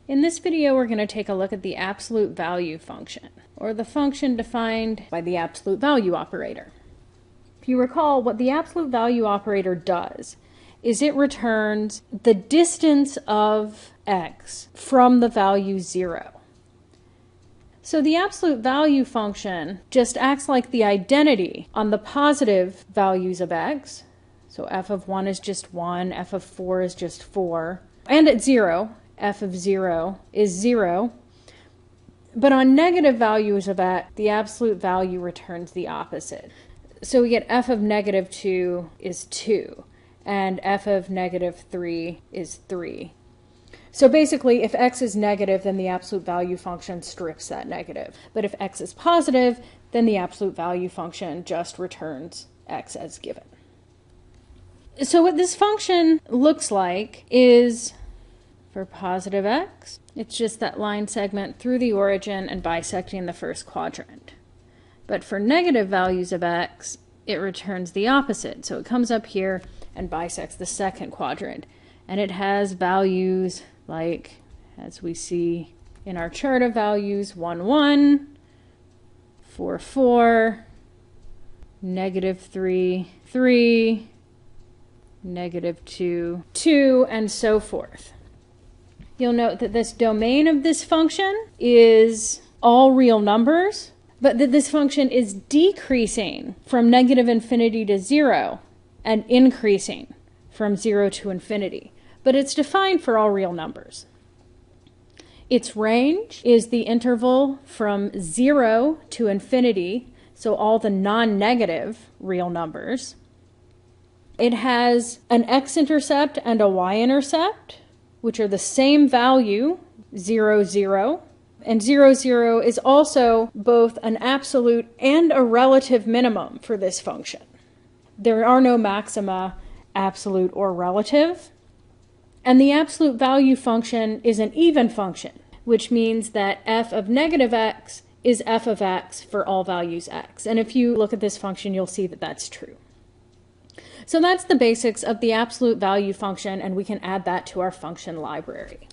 In this video, we're going to take a look at the absolute value function, or the function defined by the absolute value operator. If you recall, what the absolute value operator does is it returns the distance of x from the value 0. So the absolute value function just acts like the identity on the positive values of x. So f of 1 is just 1, f of 4 is just 4, and at 0, f of 0 is 0. But on negative values of x, the absolute value returns the opposite. So we get f of negative 2 is 2, and f of negative 3 is 3. So basically, if x is negative, then the absolute value function strips that negative. But if x is positive, then the absolute value function just returns x as given. So what this function looks like is, for positive x, it's just that line segment through the origin and bisecting the first quadrant. But for negative values of x, it returns the opposite. So it comes up here and bisects the second quadrant. And it has values like, as we see in our chart of values, 1, 1, 4, 4, negative 3, 3, negative 2, 2, and so forth. You'll note that this domain of this function is all real numbers, but that this function is decreasing from negative infinity to 0 and increasing from 0 to infinity. But it's defined for all real numbers. Its range is the interval from 0 to infinity, so all the non-negative real numbers. It has an x-intercept and a y-intercept, which are the same value, 0, 0. And 0, 0 is also both an absolute and a relative minimum for this function. There are no maxima, absolute or relative. And the absolute value function is an even function, which means that f of negative x is f of x for all values x. And if you look at this function, you'll see that that's true. So that's the basics of the absolute value function, and we can add that to our function library.